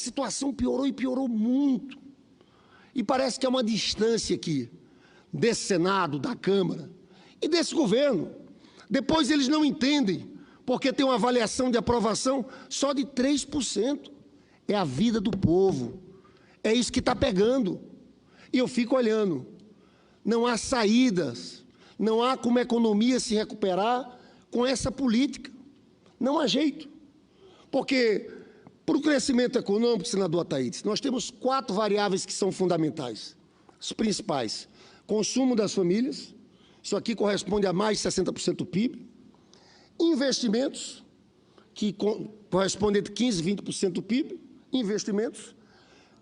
A situação piorou e piorou muito. E parece que há uma distância aqui desse Senado, da Câmara e desse governo. Depois eles não entendem, porque tem uma avaliação de aprovação só de 3%. É a vida do povo. É isso que está pegando. E eu fico olhando. Não há saídas, não há como a economia se recuperar com essa política. Não há jeito. Porque, para o crescimento econômico, senador Ataídes, nós temos 4 variáveis que são fundamentais. As principais. Consumo das famílias, isso aqui corresponde a mais de 60% do PIB. Investimentos, que corresponde entre 15% e 20% do PIB. Investimentos.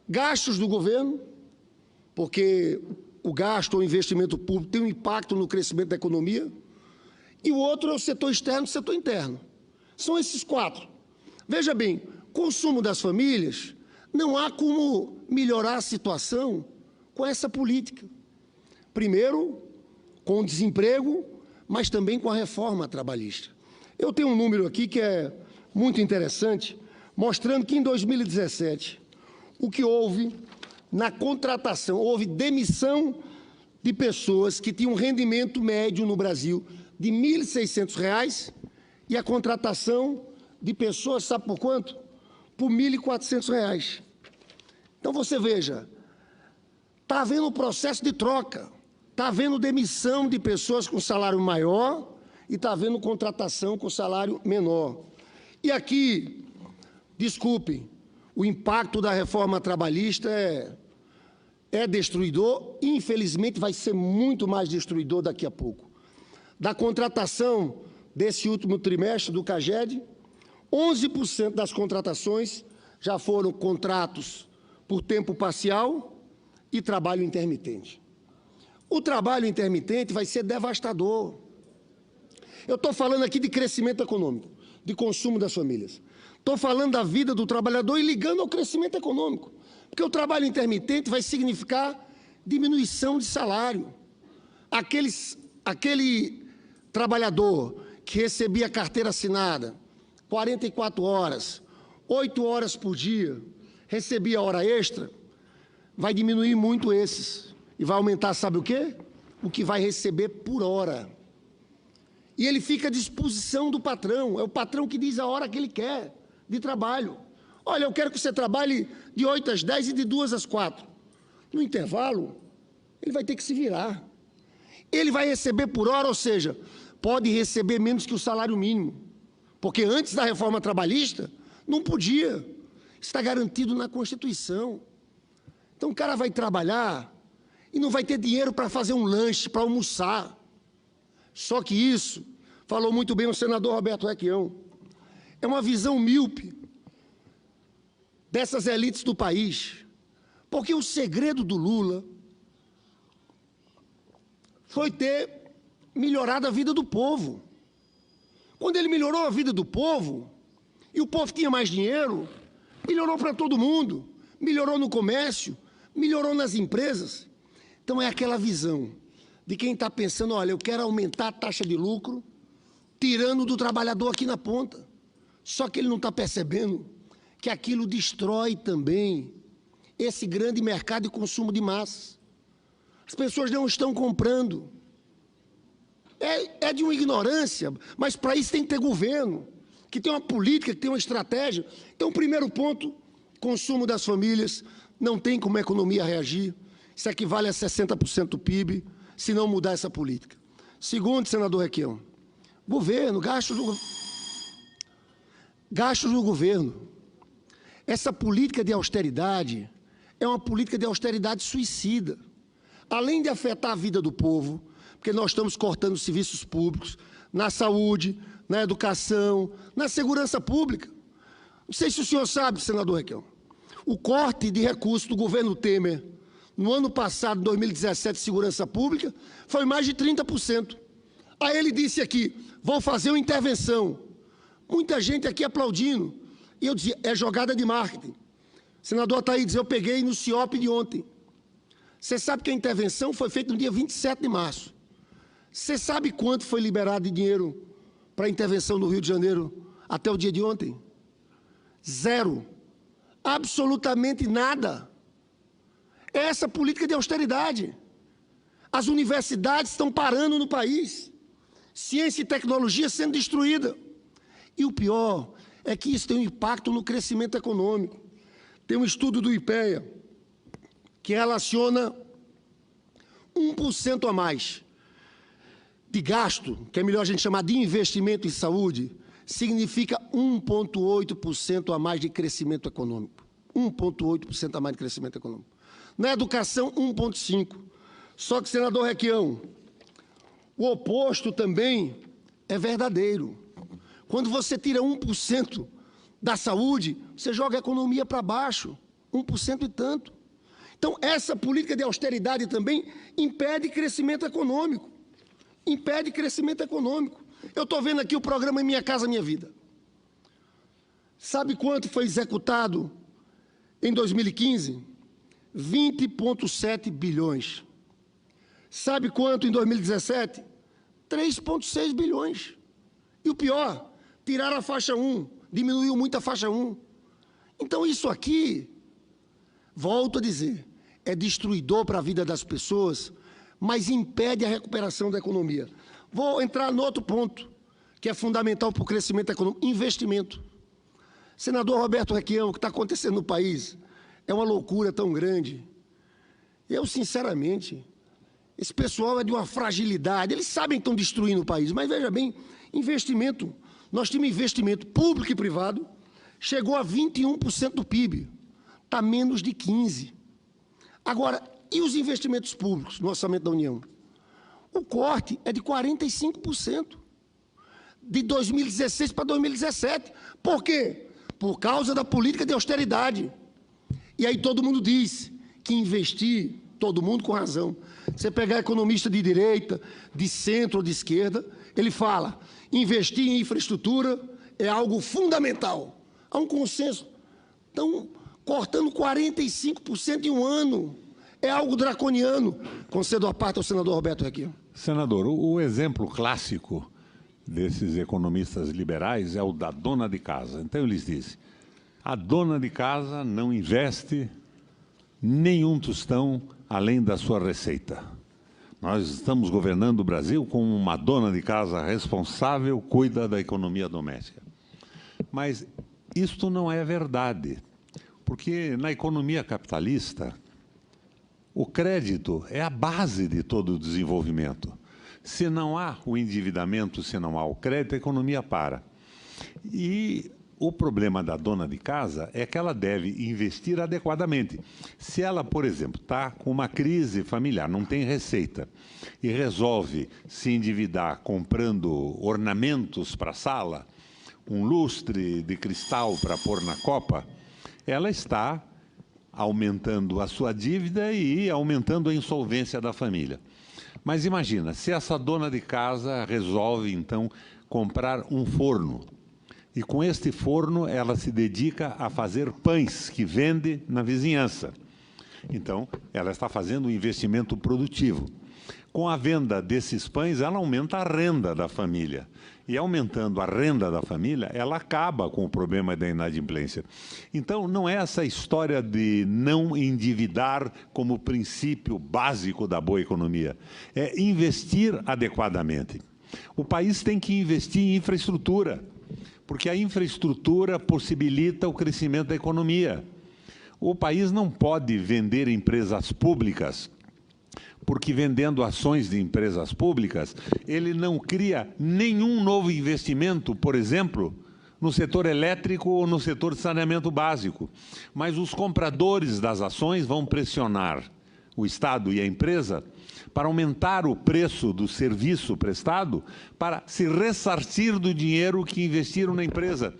Gastos do governo, porque o gasto ou investimento público tem um impacto no crescimento da economia. E o outro é o setor externo e o setor interno. São esses 4. Veja bem, consumo das famílias, não há como melhorar a situação com essa política. Primeiro, com o desemprego, mas também com a reforma trabalhista. Eu tenho um número aqui que é muito interessante, mostrando que em 2017, o que houve na contratação, houve demissão de pessoas que tinham um rendimento médio no Brasil de R$ 1.600 e a contratação de pessoas, sabe por quanto? Por R$ 1.400. Então, você veja, está havendo um processo de troca, está havendo demissão de pessoas com salário maior e está havendo contratação com salário menor. E aqui, desculpem, o impacto da reforma trabalhista é destruidor e, infelizmente, vai ser muito mais destruidor daqui a pouco. Da contratação desse último trimestre do CAGED, 11% das contratações já foram contratos por tempo parcial e trabalho intermitente. O trabalho intermitente vai ser devastador. Eu estou falando aqui de crescimento econômico, de consumo das famílias. Estou falando da vida do trabalhador e ligando ao crescimento econômico. Porque o trabalho intermitente vai significar diminuição de salário. Aquele trabalhador que recebia carteira assinada, 44 horas, 8 horas por dia, recebia hora extra, vai diminuir muito esses. E vai aumentar, sabe o quê? O que vai receber por hora. E ele fica à disposição do patrão. É o patrão que diz a hora que ele quer de trabalho. Olha, eu quero que você trabalhe de 8 às 10 e de 2 às 4. No intervalo, ele vai ter que se virar. Ele vai receber por hora, ou seja, pode receber menos que o salário mínimo. Porque antes da reforma trabalhista, não podia. Está garantido na Constituição. Então o cara vai trabalhar e não vai ter dinheiro para fazer um lanche, para almoçar. Só que isso, falou muito bem o senador Roberto Requião, é uma visão míope dessas elites do país. Porque o segredo do Lula foi ter melhorado a vida do povo. Quando ele melhorou a vida do povo, e o povo tinha mais dinheiro, melhorou para todo mundo, melhorou no comércio, melhorou nas empresas. Então é aquela visão de quem está pensando, olha, eu quero aumentar a taxa de lucro, tirando do trabalhador aqui na ponta. Só que ele não está percebendo que aquilo destrói também esse grande mercado de consumo de massas. As pessoas não estão comprando. É de uma ignorância, mas para isso tem que ter governo, que tem uma política, que tem uma estratégia. Então, primeiro ponto, consumo das famílias, não tem como a economia reagir. Isso equivale a 60% do PIB, se não mudar essa política. Segundo, senador Requião, governo, gastos do governo. Essa política de austeridade é uma política de austeridade suicida. Além de afetar a vida do povo, porque nós estamos cortando serviços públicos, na saúde, na educação, na segurança pública. Não sei se o senhor sabe, senador Requião, o corte de recursos do governo Temer no ano passado, 2017, segurança pública, foi mais de 30%. Aí ele disse aqui, vou fazer uma intervenção. Muita gente aqui aplaudindo. E eu dizia, é jogada de marketing. Senador Ataídes, eu peguei no CIOP de ontem. Você sabe que a intervenção foi feita no dia 27 de março. Você sabe quanto foi liberado de dinheiro para a intervenção no Rio de Janeiro até o dia de ontem? 0. Absolutamente nada. É essa política de austeridade. As universidades estão parando no país. Ciência e tecnologia sendo destruída. E o pior é que isso tem um impacto no crescimento econômico. Tem um estudo do IPEA que relaciona 1% a mais de gasto, que é melhor a gente chamar de investimento em saúde, significa 1,8% a mais de crescimento econômico. 1,8% a mais de crescimento econômico. Na educação, 1,5%. Só que, senador Requião, o oposto também é verdadeiro. Quando você tira 1% da saúde, você joga a economia para baixo, 1% e tanto. Então, essa política de austeridade também impede crescimento econômico. Impede crescimento econômico. Eu estou vendo aqui o programa Minha Casa Minha Vida. Sabe quanto foi executado em 2015? 20,7 bilhões. Sabe quanto em 2017? 3,6 bilhões. E o pior, tiraram a faixa 1, diminuiu muito a faixa 1. Então, isso aqui, volto a dizer, é destruidor para a vida das pessoas, mas impede a recuperação da economia. Vou entrar no outro ponto, que é fundamental para o crescimento econômico, investimento. Senador Roberto Requião, o que está acontecendo no país é uma loucura tão grande. Eu, sinceramente, esse pessoal é de uma fragilidade, eles sabem que estão destruindo o país, mas veja bem, investimento, nós temos investimento público e privado, chegou a 21% do PIB, está menos de 15%. Agora, e os investimentos públicos no orçamento da União? O corte é de 45%, de 2016 para 2017. Por quê? Por causa da política de austeridade. E aí todo mundo diz que investir, todo mundo com razão. Você pegar economista de direita, de centro ou de esquerda, ele fala, investir em infraestrutura é algo fundamental. Há um consenso. Estão cortando 45% em um ano. É algo draconiano. Concedo a parte ao senador Roberto Requião. Senador, o exemplo clássico desses economistas liberais é o da dona de casa. Então, eles dizem, a dona de casa não investe nenhum tostão além da sua receita. Nós estamos governando o Brasil como uma dona de casa responsável, cuida da economia doméstica. Mas isto não é verdade, porque na economia capitalista, o crédito é a base de todo o desenvolvimento. Se não há o endividamento, se não há o crédito, a economia para. E o problema da dona de casa é que ela deve investir adequadamente. Se ela, por exemplo, está com uma crise familiar, não tem receita, e resolve se endividar comprando ornamentos para a sala, um lustre de cristal para pôr na copa, ela está aumentando a sua dívida e aumentando a insolvência da família. Mas imagina, se essa dona de casa resolve, então, comprar um forno, e com este forno ela se dedica a fazer pães que vende na vizinhança. Então, ela está fazendo um investimento produtivo. Com a venda desses pães, ela aumenta a renda da família. E aumentando a renda da família, ela acaba com o problema da inadimplência. Então, não é essa história de não endividar como princípio básico da boa economia. É investir adequadamente. O país tem que investir em infraestrutura, porque a infraestrutura possibilita o crescimento da economia. O país não pode vender empresas públicas, porque vendendo ações de empresas públicas, ele não cria nenhum novo investimento, por exemplo, no setor elétrico ou no setor de saneamento básico. Mas os compradores das ações vão pressionar o Estado e a empresa para aumentar o preço do serviço prestado para se ressarcir do dinheiro que investiram na empresa.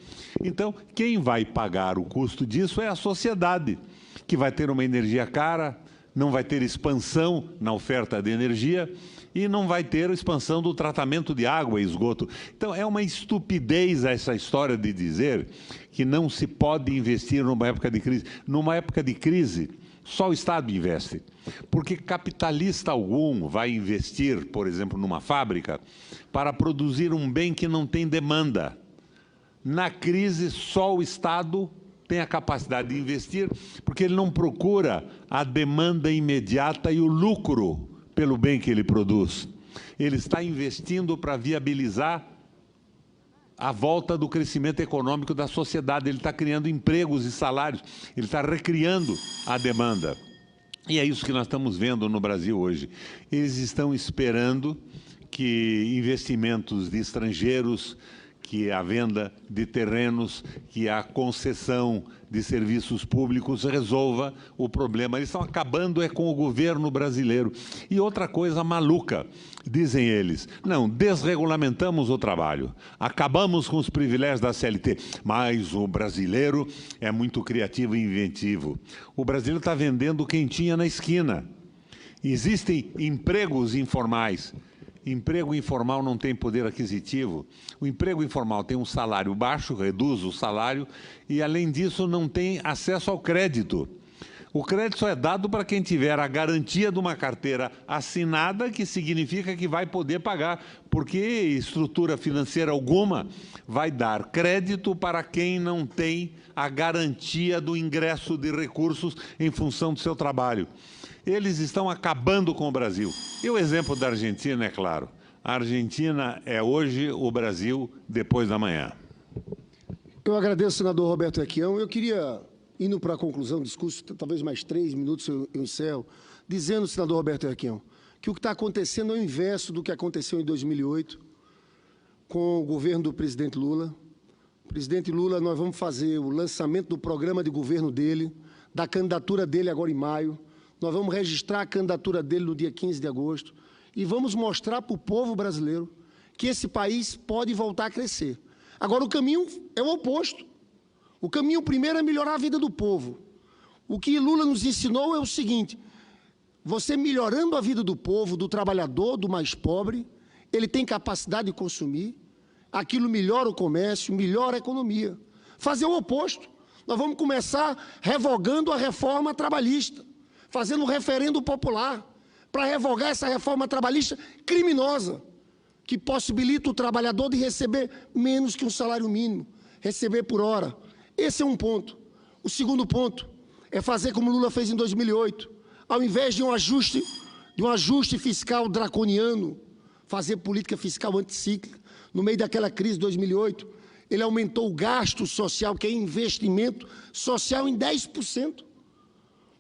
Então, quem vai pagar o custo disso é a sociedade, que vai ter uma energia cara, não vai ter expansão na oferta de energia e não vai ter expansão do tratamento de água e esgoto. Então, é uma estupidez essa história de dizer que não se pode investir numa época de crise. Numa época de crise, só o Estado investe, porque capitalista algum vai investir, por exemplo, numa fábrica, para produzir um bem que não tem demanda. Na crise, só o Estado tem a capacidade de investir, porque ele não procura a demanda imediata e o lucro pelo bem que ele produz. Ele está investindo para viabilizar a volta do crescimento econômico da sociedade. Ele está criando empregos e salários, ele está recriando a demanda. E é isso que nós estamos vendo no Brasil hoje. Eles estão esperando que investimentos de estrangeiros, que a venda de terrenos, que a concessão de serviços públicos resolva o problema. Eles estão acabando com o governo brasileiro. E outra coisa maluca, dizem eles, não, desregulamentamos o trabalho, acabamos com os privilégios da CLT, mas o brasileiro é muito criativo e inventivo. O brasileiro está vendendo quentinha na esquina. Existem empregos informais. Emprego informal não tem poder aquisitivo. O emprego informal tem um salário baixo, reduz o salário, e, além disso, não tem acesso ao crédito. O crédito só é dado para quem tiver a garantia de uma carteira assinada, que significa que vai poder pagar, porque estrutura financeira alguma vai dar crédito para quem não tem a garantia do ingresso de recursos em função do seu trabalho. Eles estão acabando com o Brasil. E o exemplo da Argentina, é claro. A Argentina é hoje o Brasil depois da manhã. Eu agradeço, senador Roberto Requião. Eu queria, indo para a conclusão do discurso, talvez mais 3 minutos eu encerro, dizendo, senador Roberto Requião, que o que está acontecendo é o inverso do que aconteceu em 2008 com o governo do presidente Lula. O presidente Lula, nós vamos fazer o lançamento do programa de governo dele, da candidatura dele agora em maio. Nós vamos registrar a candidatura dele no dia 15 de agosto e vamos mostrar para o povo brasileiro que esse país pode voltar a crescer. Agora, o caminho é o oposto. O caminho primeiro é melhorar a vida do povo. O que Lula nos ensinou é o seguinte: você melhorando a vida do povo, do trabalhador, do mais pobre, ele tem capacidade de consumir, aquilo melhora o comércio, melhora a economia. Fazer o oposto. Nós vamos começar revogando a reforma trabalhista, fazendo um referendo popular para revogar essa reforma trabalhista criminosa, que possibilita o trabalhador de receber menos que um salário mínimo, receber por hora. Esse é um ponto. O segundo ponto é fazer como Lula fez em 2008. Ao invés de um ajuste fiscal draconiano, fazer política fiscal anticíclica. No meio daquela crise de 2008, ele aumentou o gasto social, que é investimento social, em 10%.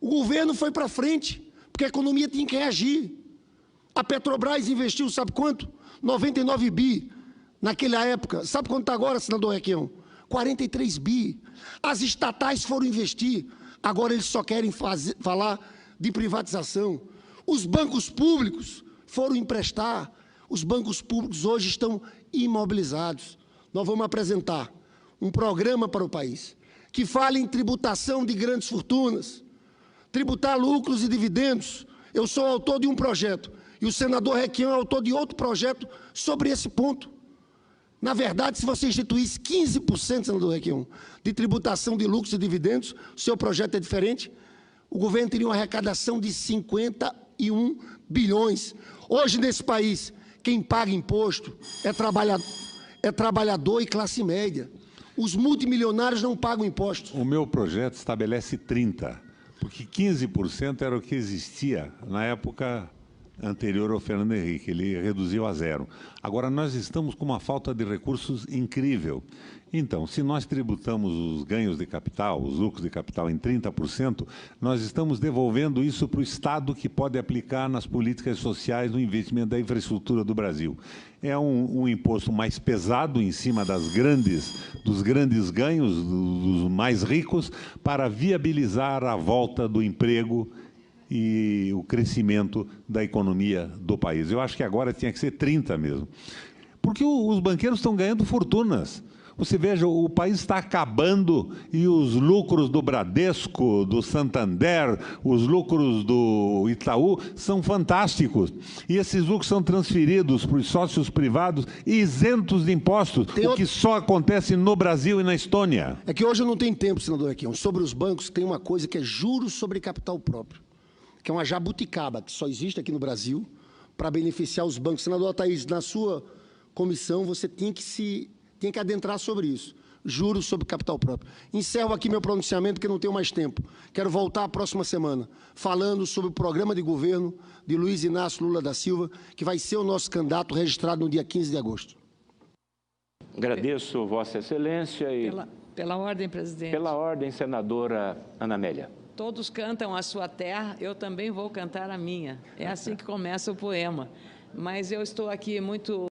O governo foi para frente, porque a economia tinha que reagir. A Petrobras investiu, sabe quanto? 99 bi naquela época. Sabe quanto está agora, senador Requião? 43 bi. As estatais foram investir. Agora eles só querem falar de privatização. Os bancos públicos foram emprestar. Os bancos públicos hoje estão imobilizados. Nós vamos apresentar um programa para o país que fale em tributação de grandes fortunas, tributar lucros e dividendos. Eu sou autor de um projeto e o senador Requião é autor de outro projeto sobre esse ponto. Na verdade, se você instituísse 15%, senador Requião, de tributação de lucros e dividendos, o seu projeto é diferente, o governo teria uma arrecadação de 51 bilhões. Hoje, nesse país, quem paga imposto é trabalhador e classe média. Os multimilionários não pagam impostos. O meu projeto estabelece 30%, porque 15% era o que existia na época anterior ao Fernando Henrique, ele reduziu a 0. Agora, nós estamos com uma falta de recursos incrível. Então, se nós tributamos os ganhos de capital, os lucros de capital em 30%, nós estamos devolvendo isso para o Estado, que pode aplicar nas políticas sociais, no investimento da infraestrutura do Brasil. É um imposto mais pesado em cima dos grandes ganhos, dos mais ricos, para viabilizar a volta do emprego e o crescimento da economia do país. Eu acho que agora tinha que ser 30 mesmo. Porque os banqueiros estão ganhando fortunas. Você veja, o país está acabando e os lucros do Bradesco, do Santander, os lucros do Itaú são fantásticos. E esses lucros são transferidos para os sócios privados isentos de impostos, o que só acontece no Brasil e na Estônia. É que hoje eu não tenho tempo, senador Requião. Sobre os bancos tem uma coisa que é juros sobre capital próprio, que é uma jabuticaba, que só existe aqui no Brasil, para beneficiar os bancos. Senador Thaís, na sua comissão, você tinha que adentrar sobre isso. juros sobre capital próprio. Encerro aqui meu pronunciamento, porque não tenho mais tempo. Quero voltar a próxima semana, falando sobre o programa de governo de Luiz Inácio Lula da Silva, que vai ser o nosso candidato registrado no dia 15 de agosto. Agradeço, Vossa Excelência. E pela ordem, presidente. Pela ordem, senadora Ana Amélia. Todos cantam a sua terra, eu também vou cantar a minha. É assim que começa o poema. Mas eu estou aqui muito